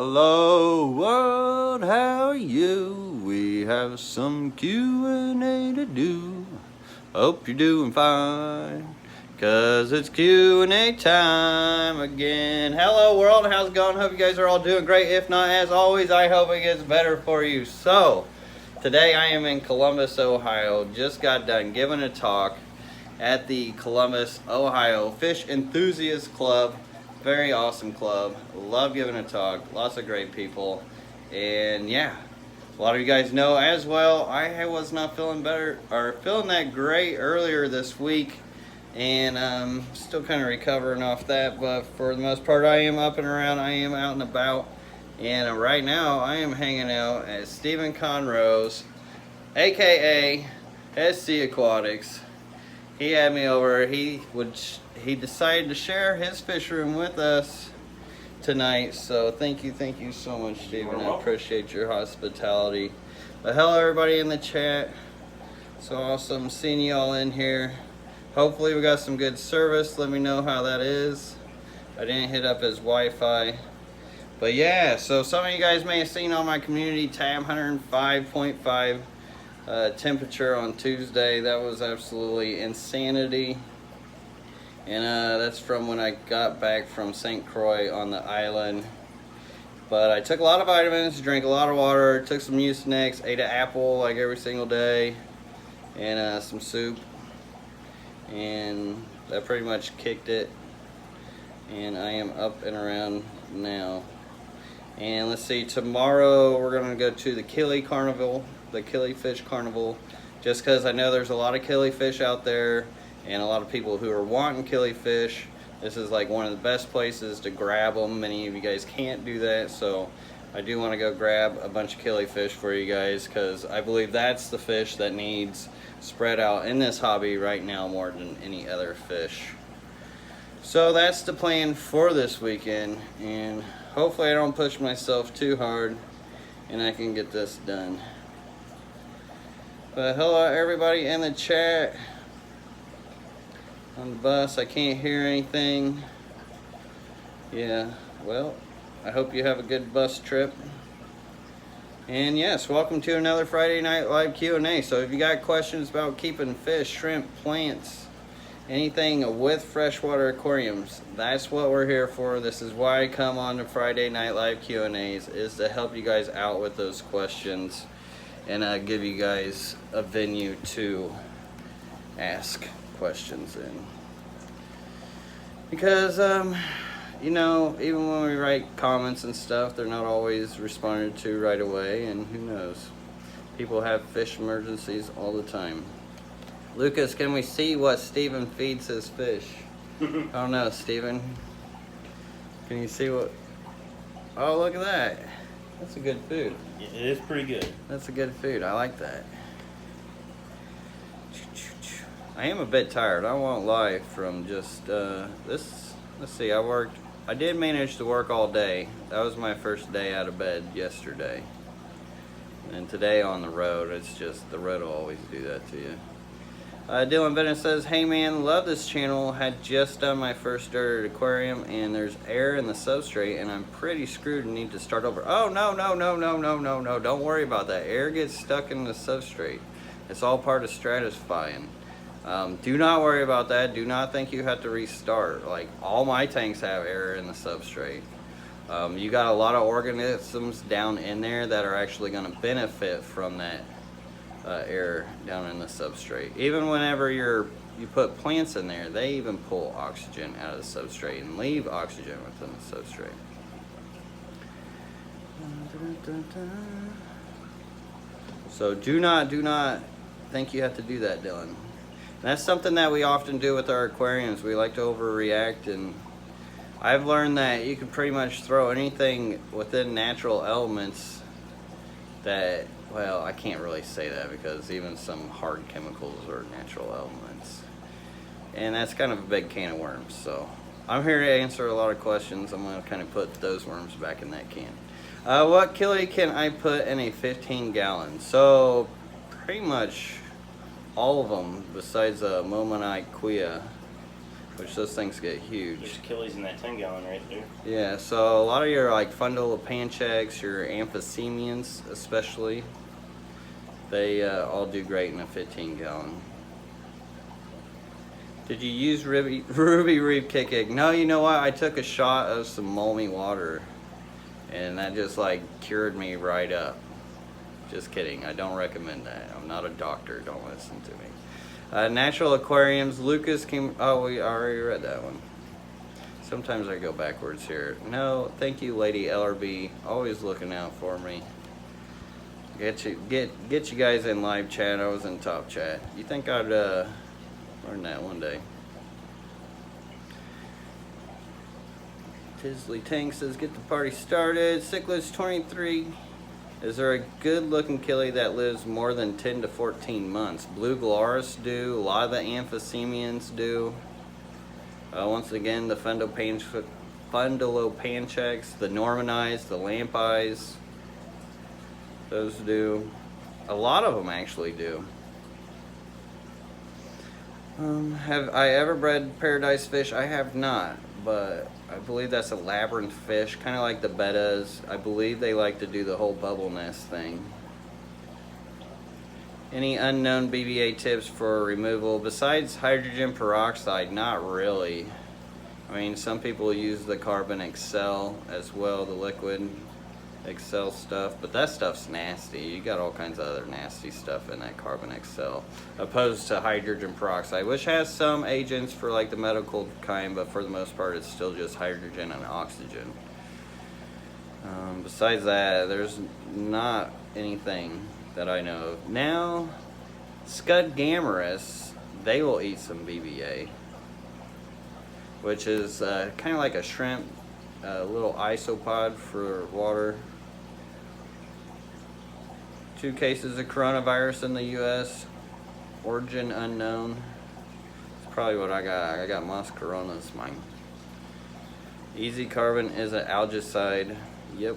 Hello world, how are you? We have some Q&A to do. Hope you're doing fine, cause it's Q&A time again. Hello world, how's it going? Hope you guys are all doing great. If not, as always, I hope it gets better for you. So, today I am in Columbus, Ohio. Just got done giving a talk at the Columbus, Ohio Fish Enthusiast Club. Very awesome club. Love giving a talk. Lots of great people. And yeah, a lot of you guys know as well, I was not feeling better or feeling that great earlier this week. And still kind of recovering off that. But for the most part, I am up and around. I am out and about. And right now, I am hanging out at Stephen Conroe's, aka SC Aquatics. He had me over. He decided to share his fish room with us tonight. So thank you so much, Stephen. I appreciate your hospitality. But hello everybody in the chat. So awesome seeing you all in here. Hopefully we got some good service. Let me know how that is. I didn't hit up his Wi-Fi. But yeah, so some of you guys may have seen on my community tab 105.5 temperature on Tuesday. That was absolutely insanity. And that's from when I got back from St. Croix on the island. But I took a lot of vitamins, drank a lot of water, took some Mucinex, ate an apple like every single day, and some soup. And that pretty much kicked it. And I am up and around now. And let's see, tomorrow we're going to go to the Killifish Carnival, just because I know there's a lot of killifish out there and a lot of people who are wanting killifish. This is like one of the best places to grab them. Many of you guys can't do that, so I do want to go grab a bunch of killifish for you guys, because I believe that's the fish that needs spread out in this hobby right now more than any other fish. So that's the plan for this weekend, and hopefully I don't push myself too hard and I can get this done. But hello everybody in the chat. On the bus, I can't hear anything. Yeah, well, I hope you have a good bus trip. And yes, welcome to another Friday Night Live Q&A. So if you got questions about keeping fish, shrimp, plants, anything with freshwater aquariums, that's what we're here for. This is why I come on to Friday Night Live Q&As, is to help you guys out with those questions and give you guys a venue to ask questions in. Because you know, even when we write comments and stuff, they're not always responded to right away, and who knows, people have fish emergencies all the time. Lucas, can we see what Steven feeds his fish? I don't know, Steven. Can you see what? Oh, look at that. That's a good food. Yeah, it is pretty good. That's a good food. I like that. I am a bit tired. I won't lie from just this. Let's see. I did manage to work all day. That was my first day out of bed yesterday. And today on the road, it's just, the road will always do that to you. Dylan Bennett says, hey man, love this channel. Had just done my first dirt at Aquarium and there's air in the substrate and I'm pretty screwed and need to start over. Oh, no. Don't worry about that. Air gets stuck in the substrate. It's all part of stratifying. Do not worry about that. Do not think you have to restart. Like, all my tanks have air in the substrate. You got a lot of organisms down in there that are actually going to benefit from that air down in the substrate. Even whenever you put plants in there, they even pull oxygen out of the substrate and leave oxygen within the substrate. So do not think you have to do that, Dylan. And that's something that we often do with our aquariums. We like to overreact, and I've learned that you can pretty much throw anything within natural elements that, well, I can't really say that because even some hard chemicals are natural elements. And that's kind of a big can of worms. So I'm here to answer a lot of questions. I'm going to kind of put those worms back in that can. What killie can I put in a 15-gallon? So pretty much all of them besides Momonite Quia. which those things get huge. There's Achilles in that 10-gallon right there. Yeah, so a lot of your like fundulopanchags, your amphicemians especially, they all do great in a 15-gallon. Did you use Ruby Reef Kick Egg? No, you know what? I took a shot of some Mulmy water, and that just like cured me right up. Just kidding. I don't recommend that. I'm not a doctor. Don't listen to me. Natural aquariums. Lucas came. Oh, we already read that one. Sometimes I go backwards here. No, thank you, Lady LRB. Always looking out for me. Get you guys in live chat. I was in top chat. You think I'd learn that one day? Tisley Tank says, get the party started. Cichlus 23. Is there a good looking killie that lives more than 10 to 14 months? Blue Glarus do. A lot of the amphicemians do. Once again, the fundulopanchags, the Normanized, the lamp eyes, those do. A lot of them actually do. Have I ever bred paradise fish? I have not, but I believe that's a labyrinth fish, kind of like the bettas. I believe they like to do the whole bubble nest thing. Any unknown BBA tips for removal besides hydrogen peroxide? Not really. I mean, some people use the carbon Excel as well, the liquid Excel stuff, but that stuff's nasty. You got all kinds of other nasty stuff in that carbon Excel, opposed to hydrogen peroxide, which has some agents for like the medical kind, but for the most part it's still just hydrogen and oxygen. Besides that, there's not anything that I know of. Now, Scud Gammarus, they will eat some BBA, which is kind of like a shrimp, a little isopod for water. 2 cases of coronavirus in the U.S. Origin unknown. That's probably what I got. I got moss coronas, mine. Easy Carbon is an algicide. Yep.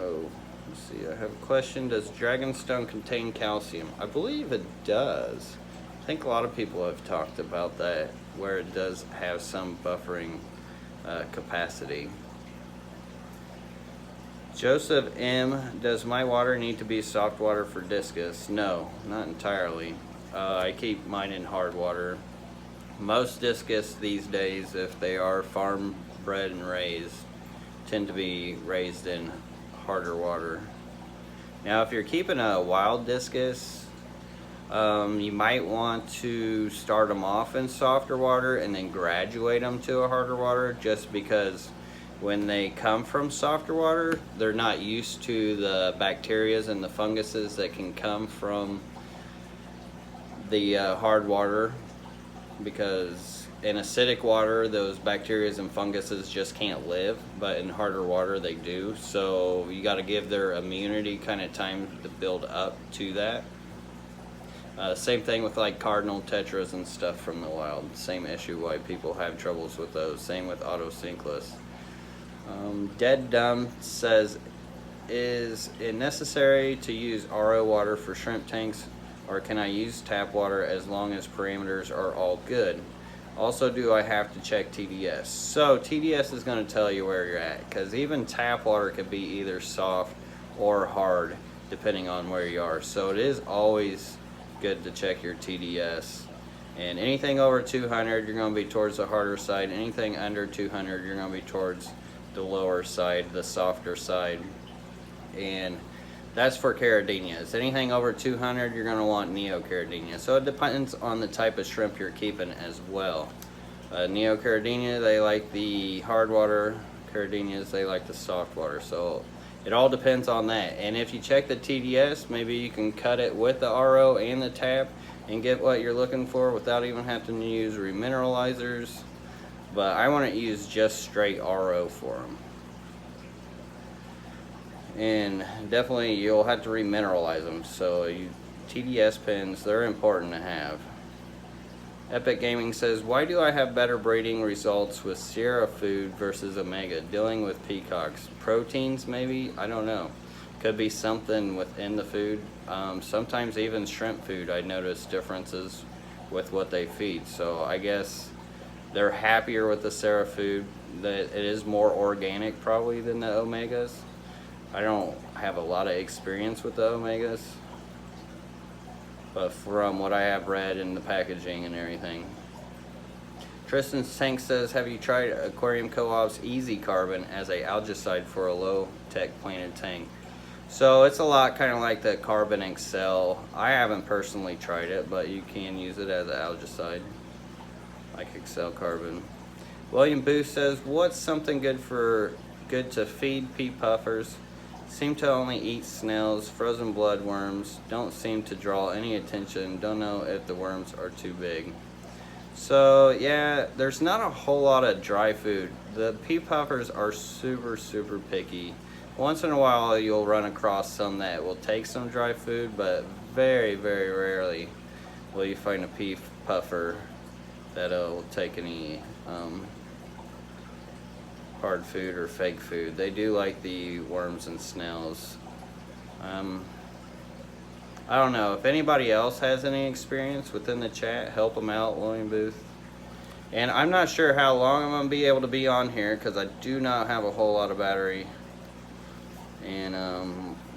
Oh, let's see. I have a question. Does Dragonstone contain calcium? I believe it does. I think a lot of people have talked about that, where it does have some buffering capacity. Joseph M. Does my water need to be soft water for discus? No, not entirely. I keep mine in hard water. Most discus these days, if they are farm bred and raised, tend to be raised in harder water. Now, if you're keeping a wild discus, you might want to start them off in softer water and then graduate them to a harder water, just because when they come from softer water, they're not used to the bacterias and the funguses that can come from the hard water, because in acidic water those bacterias and funguses just can't live, but in harder water they do. So you got to give their immunity kind of time to build up to that. Same thing with like cardinal tetras and stuff from the wild. Same issue why people have troubles with those. Same with autosynclus. Dead Dumb says, is it necessary to use RO water for shrimp tanks, or can I use tap water as long as parameters are all good? Also, do I have to check TDS? So TDS is going to tell you where you're at, because even tap water could be either soft or hard depending on where you are. So it is always good to check your TDS. And anything over 200, you're going to be towards the harder side. Anything under 200, you're going to be towards the lower side, the softer side. And that's for caridinias. Anything over 200, you're going to want neocaridinias. So it depends on the type of shrimp you're keeping as well. Neocaridinia, they like the hard water. Caridinias, they like the soft water. So it all depends on that. And if you check the TDS, maybe you can cut it with the RO and the tap and get what you're looking for without even having to use remineralizers. But I want to use just straight RO for them. And definitely you'll have to remineralize them. So TDS pins, they're important to have. Epic Gaming says, why do I have better breeding results with Sierra food versus Omega dealing with peacocks? Proteins maybe? I don't know. Could be something within the food. Sometimes even shrimp food I notice differences with what they feed. So I guess They're happier with the Sarah food. That it is more organic probably than the Omegas. I don't have a lot of experience with the Omegas, but from what I have read in the packaging and everything. Tristan's Tank says, have you tried Aquarium Co-op's Easy Carbon as a algicide for a low-tech planted tank? So it's a lot kind of like the Carbon Excel. I haven't personally tried it, but you can use it as an algicide, like Excel Carbon. William Booth says, what's something good to feed pea puffers? Seem to only eat snails, frozen bloodworms, don't seem to draw any attention, don't know if the worms are too big. So yeah, there's not a whole lot of dry food. The pea puffers are super picky. Once in a while you'll run across some that will take some dry food, but very rarely will you find a pea puffer that'll take any hard food or fake food. They do like the worms and snails. I don't know if anybody else has any experience within the chat. Help them out, William Booth. And I'm not sure how long I'm gonna be able to be on here because I do not have a whole lot of battery. And I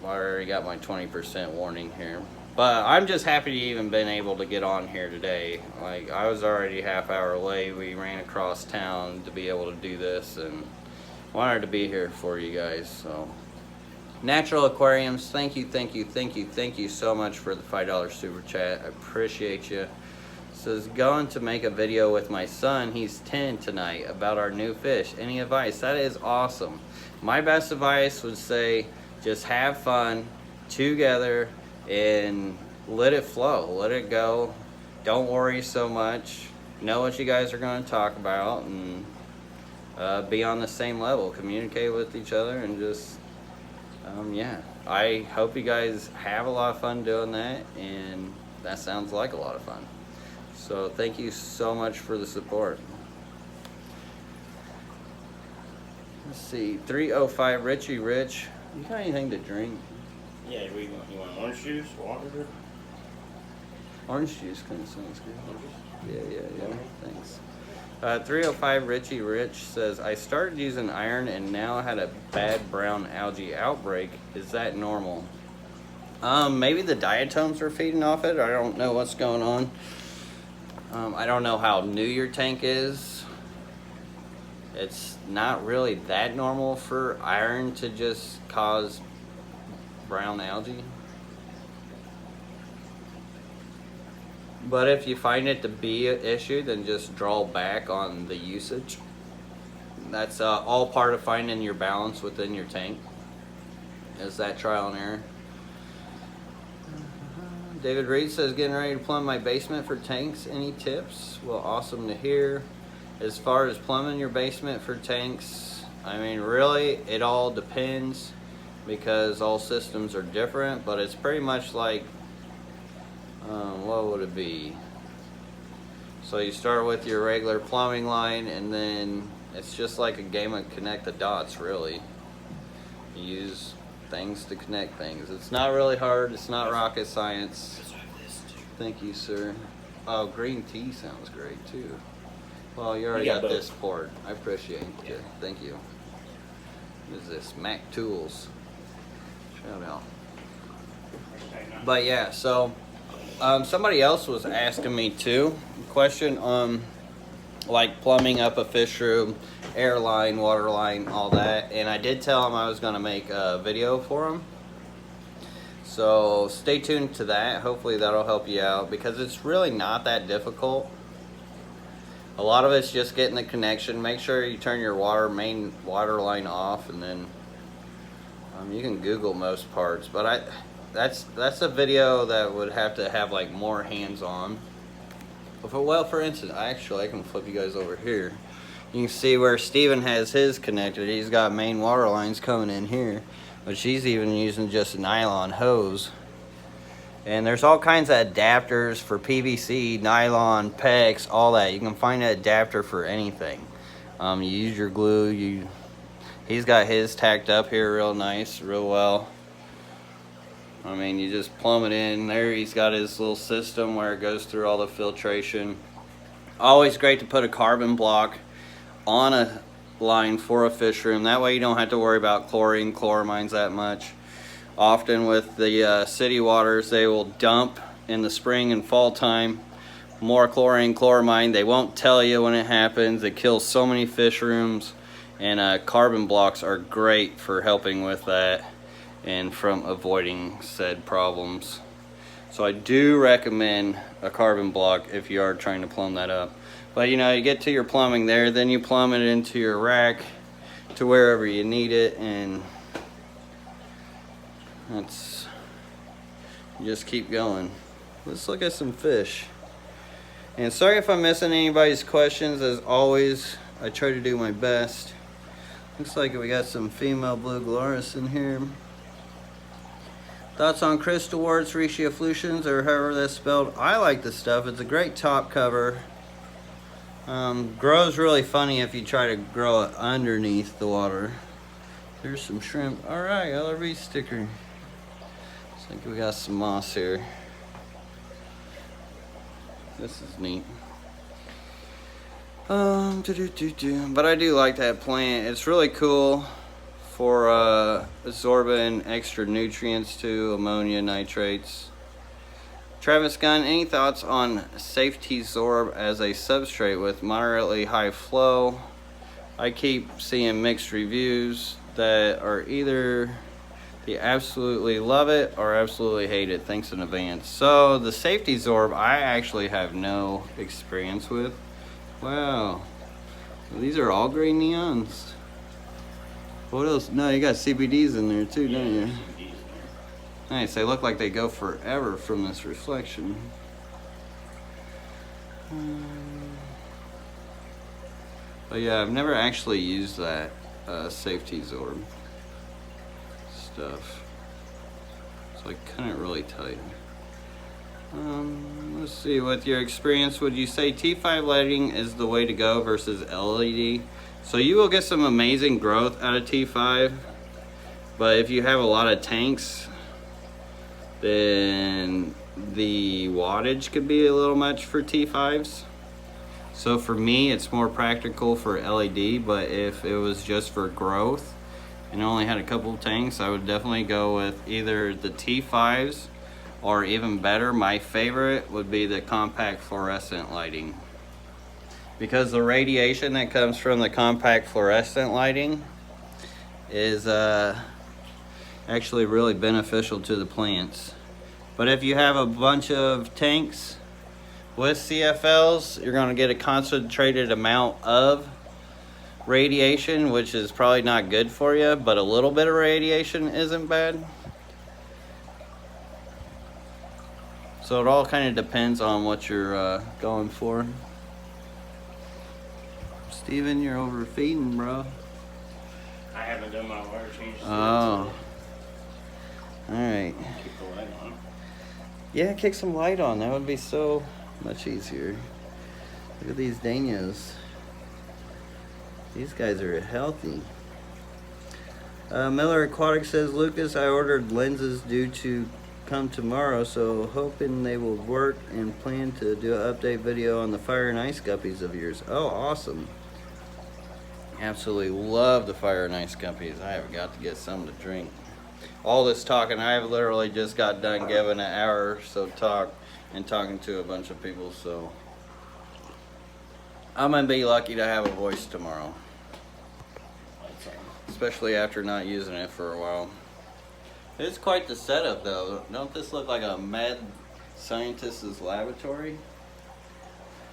already got my 20% warning here. But I'm just happy to even been able to get on here today. Like, I was already half hour late. We ran across town to be able to do this and wanted to be here for you guys. So Natural Aquariums, thank you so much for the $5 super chat. I appreciate you. Says, going to make a video with my son, he's 10 tonight, about our new fish. Any advice? That is awesome. My best advice would say just have fun together and let it flow, let it go. Don't worry so much. Know what you guys are going to talk about and be on the same level. Communicate with each other and just yeah, I hope you guys have a lot of fun doing that, and that sounds like a lot of fun. So thank you so much for the support. Let's see, 305 Richie Rich. You got anything to drink? Yeah, you want orange juice, water? Orange juice kind of sounds good. Yeah. Thanks. 305 Richie Rich says, I started using iron and now had a bad brown algae outbreak. Is that normal? Maybe the diatoms are feeding off it. I don't know what's going on. I don't know how new your tank is. It's not really that normal for iron to just cause brown algae. But if you find it to be an issue, then just draw back on the usage. That's all part of finding your balance within your tank. Is that trial and error. David Reed says, getting ready to plumb my basement for tanks. Any tips? Well, awesome to hear. As far as plumbing your basement for tanks, I mean, really, it all depends because all systems are different, but it's pretty much like, what would it be? So you start with your regular plumbing line, and then it's just like a game of connect the dots, really. You use things to connect things. It's not really hard. It's not rocket science. Thank you, sir. Oh, green tea sounds great, too. Well, you already got this poured. I appreciate it. Thank you. What is this? Mac Tools. Shout out. But yeah, so somebody else was asking me too, question on like plumbing up a fish room, air line, water line, all that, and I did tell him I was going to make a video for him. So stay tuned to that. Hopefully that'll help you out because it's really not that difficult. A lot of it's just getting the connection. Make sure you turn your main water line off, and then you can Google most parts. But that's a video that would have to have like more hands-on. Well, for instance, I can flip you guys over here. You can see where Steven has his connected. He's got main water lines coming in here, but she's even using just a nylon hose. And there's all kinds of adapters for PVC, nylon, PEX, all that. You can find an adapter for anything. You use your glue. He's got his tacked up here real nice, real well. I mean, you just plumb it in there. He's got his little system where it goes through all the filtration. Always great to put a carbon block on a line for a fish room. That way you don't have to worry about chlorine, chloramines that much. Often with the city waters, they will dump in the spring and fall time more chlorine, chloramine. They won't tell you when it happens. It kills so many fish rooms, and carbon blocks are great for helping with that and from avoiding said problems. So I do recommend a carbon block if you are trying to plumb that up. But you know, you get to your plumbing there, then you plumb it into your rack to wherever you need it, and that's, you just keep going. Let's look at some fish. And sorry if I'm missing anybody's questions. As always, I try to do my best. Looks like we got some female blue gularis in here. Thoughts on crystal warts, Ricciaflutions, or however that's spelled? I like the stuff. It's a great top cover. Grows really funny if you try to grow it underneath the water. Here's some shrimp. All right, LRV sticker. Looks like we got some moss here. This is neat. But I do like that plant. It's really cool for absorbing extra nutrients too, ammonia, nitrates. Travis Gunn, any thoughts on Safety Zorb as a substrate with moderately high flow? I keep seeing mixed reviews that are either they absolutely love it or absolutely hate it. Thanks in advance. So the Safety Zorb, I actually have no experience with. Wow, these are all gray neons. What else? No, you got CBDs in there too, don't you? Nice, they look like they go forever from this reflection. But yeah, I've never actually used that Safety Zorb stuff. So I couldn't really tell you. Let's see, with your experience, would you say T5 lighting is the way to go versus LED? So you will get some amazing growth out of T5, but if you have a lot of tanks, then the wattage could be a little much for T5s. So for me, it's more practical for LED, but if it was just for growth and only had a couple of tanks, I would definitely go with either the T5s, or even better, my favorite would be the compact fluorescent lighting. Because the radiation that comes from the compact fluorescent lighting is actually really beneficial to the plants. But if you have a bunch of tanks with CFLs, you're going to get a concentrated amount of radiation, which is probably not good for you, but a little bit of radiation isn't bad. So it all kind of depends on what you're going for. Steven, you're overfeeding, bro. I haven't done my water changes. Oh. Alright. Keep the light on. Yeah, kick some light on. That would be so much easier. Look at these danios. These guys are healthy. Miller Aquatics says, Lucas, I ordered lenses due to come tomorrow, so hoping they will work, and plan to do an update video on the fire and ice guppies of yours. Oh, awesome. Absolutely love the fire and ice guppies. I have got to get some to drink. All this talking, I have literally just got done giving an hour or so talk and talking to a bunch of people, so I'm gonna be lucky to have a voice tomorrow, especially after not using it for a while. It's quite the setup though. Don't this look like a mad scientist's laboratory?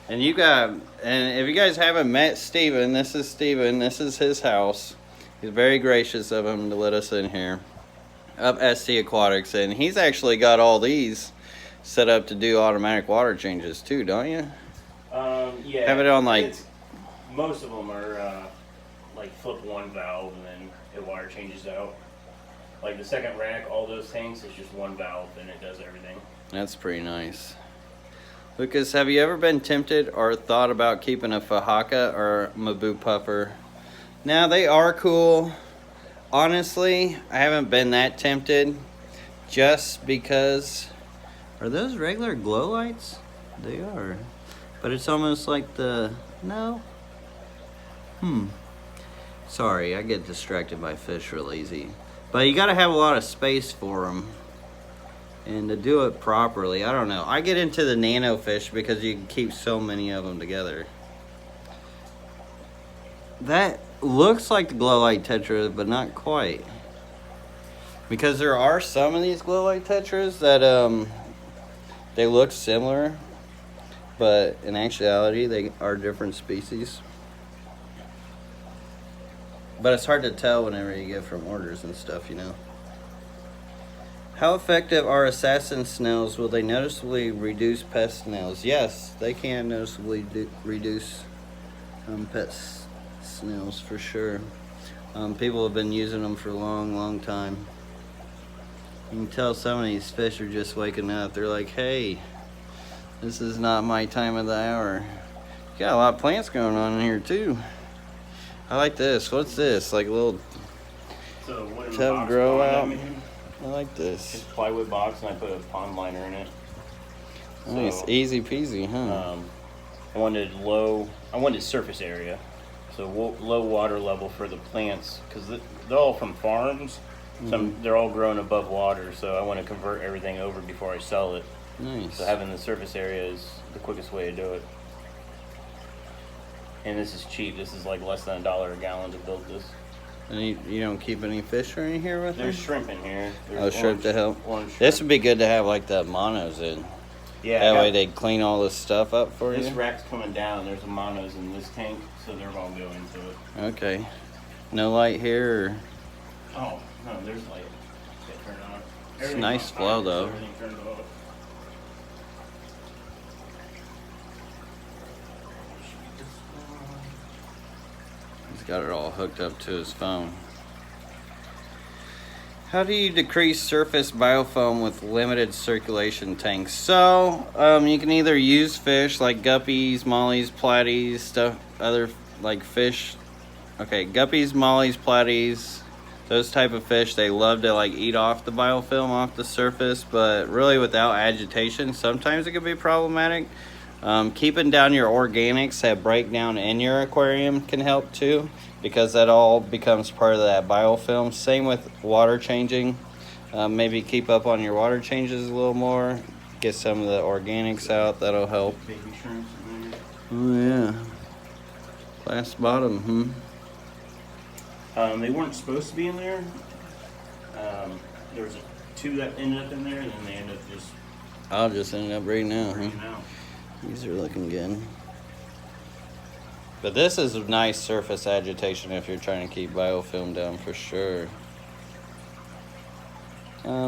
And you got, and if you guys haven't met Steven, this is Steven, this is his house. He's very gracious of him to let us in here. Up SC Aquatics, and he's actually got all these set up to do automatic water changes too, don't you? Yeah. Have it on like... Most of them are like flip one valve and then it water changes out. Like the second rack, all those tanks, it's just one valve and it does everything. That's pretty nice. Lucas, have you ever been tempted or thought about keeping a Fahaka or Mabu puffer? Now, they are cool. Honestly, I haven't been that tempted just because... Are those regular glow lights? They are. But it's almost like the, no? Sorry, I get distracted by fish real easy. But you gotta have a lot of space for them. And to do it properly, I don't know. I get into the nano fish because you can keep so many of them together. That looks like the glow light tetra, but not quite. Because there are some of these glow light tetras that they look similar, but in actuality they are different species. But it's hard to tell whenever you get from orders and stuff, you know. How effective are assassin snails? Will they noticeably reduce pest snails? Yes, they can noticeably reduce pest snails for sure. People have been using them for a long time. You can tell some of these fish are just waking up. They're like, hey, this is not my time of the hour. You got a lot of plants going on in here too. I like this. What's this? Like a little tub grow out? I like this. It's a plywood box and I put a pond liner in it. Nice, so, easy peasy, huh? I wanted surface area. So low water level for the plants, because they're all from farms. They're all grown above water, so I want to convert everything over before I sell it. Nice. So having the surface area is the quickest way to do it. And this is cheap. This is like less than $1 a gallon to build this. And you don't keep any fish or anything here with There's shrimp in here. There's shrimp to help. This would be good to have like the monos in. Yeah. That way they clean all this stuff up for you. This rack's coming down. There's a monos in this tank, so they're gonna go into it. Okay. No light here. Or... Oh no, there's light. Get turned on. It's nice flow though. Everything turned off. He's got it all hooked up to his phone. How do you decrease surface biofilm with limited circulation tanks? So, you can either use fish like guppies, mollies, platies, stuff, other like fish. Okay, guppies, mollies, platies, those type of fish, they love to like eat off the biofilm off the surface, but really without agitation, sometimes it can be problematic. Keeping down your organics that break down in your aquarium can help too, because that all becomes part of that biofilm. Same with water changing. Maybe keep up on your water changes a little more. Get some of the organics out. That'll help. Baby shrimps in there. Oh yeah. Glass bottom. They weren't supposed to be in there. There was two that ended up in there, and then they ended up just. I'll just end up right now. Right now. These are looking good. But this is a nice surface agitation if you're trying to keep biofilm down for sure.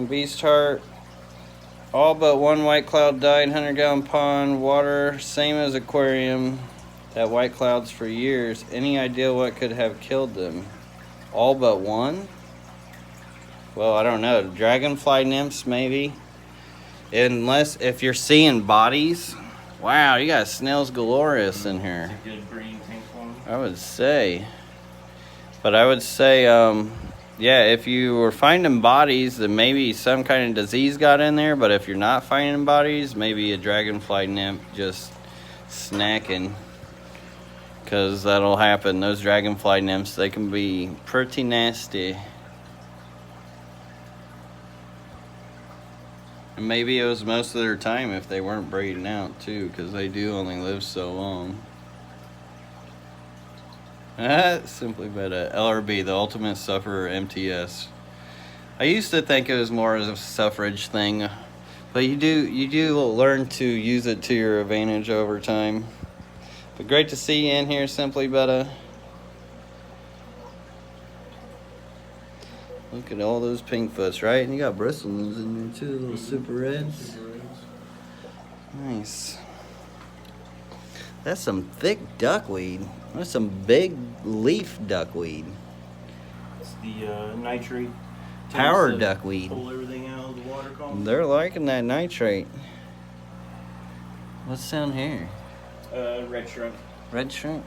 Beast heart. All but one white cloud died, 100-gallon pond, water, same as aquarium. That white cloud's for years. Any idea what could have killed them? All but one? Well, I don't know. Dragonfly nymphs, maybe. Unless, if you're seeing bodies. Wow, you got snails glorious in here. It's a good breeding tank for them. I would say. But I would say, yeah, if you were finding bodies, then maybe some kind of disease got in there. But if you're not finding bodies, maybe a dragonfly nymph just snacking. Because that'll happen. Those dragonfly nymphs, they can be pretty nasty. And maybe it was most of their time if they weren't breeding out too, because they do only live so long. Simply better. LRB, the Ultimate Sufferer MTS. I used to think it was more of a suffrage thing, but you do learn to use it to your advantage over time. But great to see you in here, Simply Better. Look at all those pink foots, right? And you got bristles in there too, little super reds. Nice. That's some thick duckweed. That's some big leaf duckweed. It's the nitrate. Power duckweed. Pull everything out of the water column. They're liking that nitrate. What's down here? Red shrimp. Red shrimp?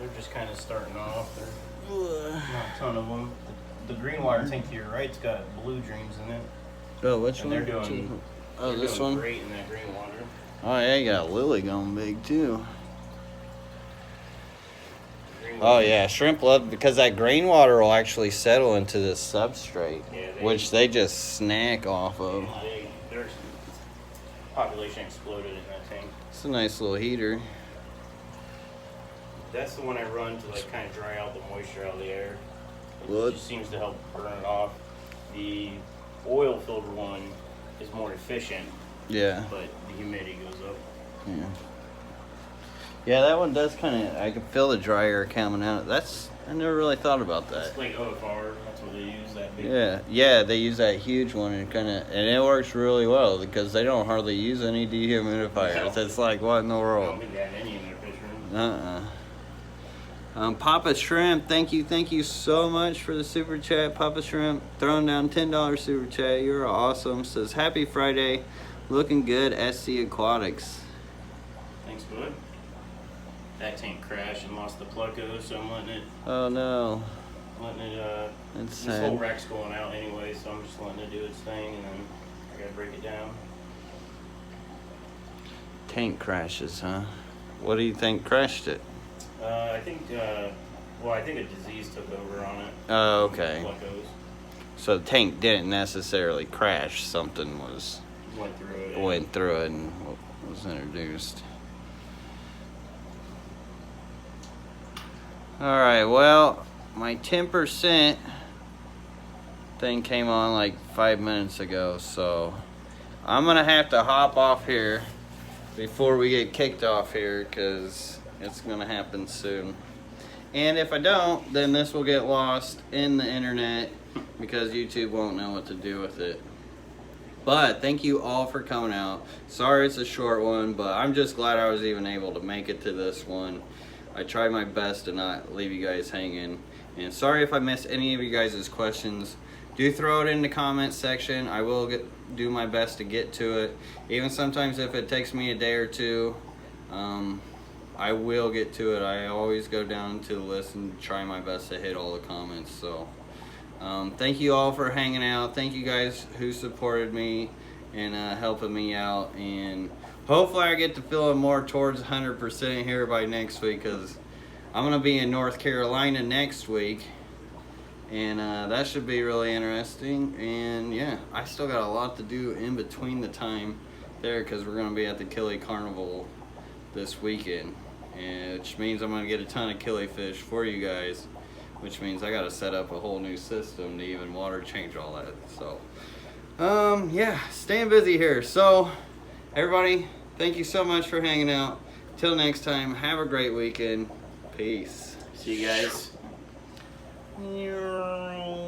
They're just kind of starting off. There's not a ton of them. The green water tank to your right's got blue dreams in it. Oh, which and one? They're doing. Oh, they're this doing one? great in that green water. Oh yeah, you got a lily going big too. Oh yeah, shrimp love because that green water will actually settle into the substrate, which they just snack off of. Their population exploded in that tank. It's a nice little heater. That's the one I run to like kind of dry out the moisture out of the air. What? It just seems to help burn it off. The oil filter one is more efficient. Yeah. But the humidity goes up. Yeah. Yeah, that one does kind of. I can feel the dry air coming out. I never really thought about that. It's like OFR. That's what they use. That big. Yeah, they use that huge one and and it works really well because they don't hardly use any dehumidifiers. It's like what in the I world? don't think they have any in their fish room. Papa Shrimp, thank you so much for the super chat. Papa Shrimp throwing down $10 super chat. You're awesome. Says happy Friday, looking good. SC Aquatics. Thanks, bud. That tank crashed and lost the plucko, so I'm letting it. Oh no. This whole rack's going out anyway, so I'm just letting it do its thing, and then I gotta break it down. Tank crashes, huh? What do you think crashed it? I think a disease took over on it. Oh, okay. Pluckos. So the tank didn't necessarily crash. Something went through it and was introduced. All right. Well, my 10% thing came on like 5 minutes ago, so I'm gonna have to hop off here before we get kicked off here because it's gonna happen soon. And if I don't, then this will get lost in the internet because YouTube won't know what to do with it. But thank you all for coming out. Sorry it's a short one, but I'm just glad I was even able to make it to this one. I tried my best to not leave you guys hanging. And sorry if I missed any of you guys' questions. Do throw it in the comment section. I will do my best to get to it. Even sometimes if it takes me a day or two, I will get to it. I always go down to the list and try my best to hit all the comments. So thank you all for hanging out. Thank you guys who supported me and helping me out. And hopefully I get to feeling more towards 100% here by next week because I'm going to be in North Carolina next week. And that should be really interesting. And yeah, I still got a lot to do in between the time there because we're going to be at the Kili Carnival this weekend, which means I'm going to get a ton of killifish for you guys, which means I got to set up a whole new system to even water change all that. So yeah, staying busy here. So everybody, thank you so much for hanging out. Till next time, have a great weekend. Peace. See you guys. Yeah.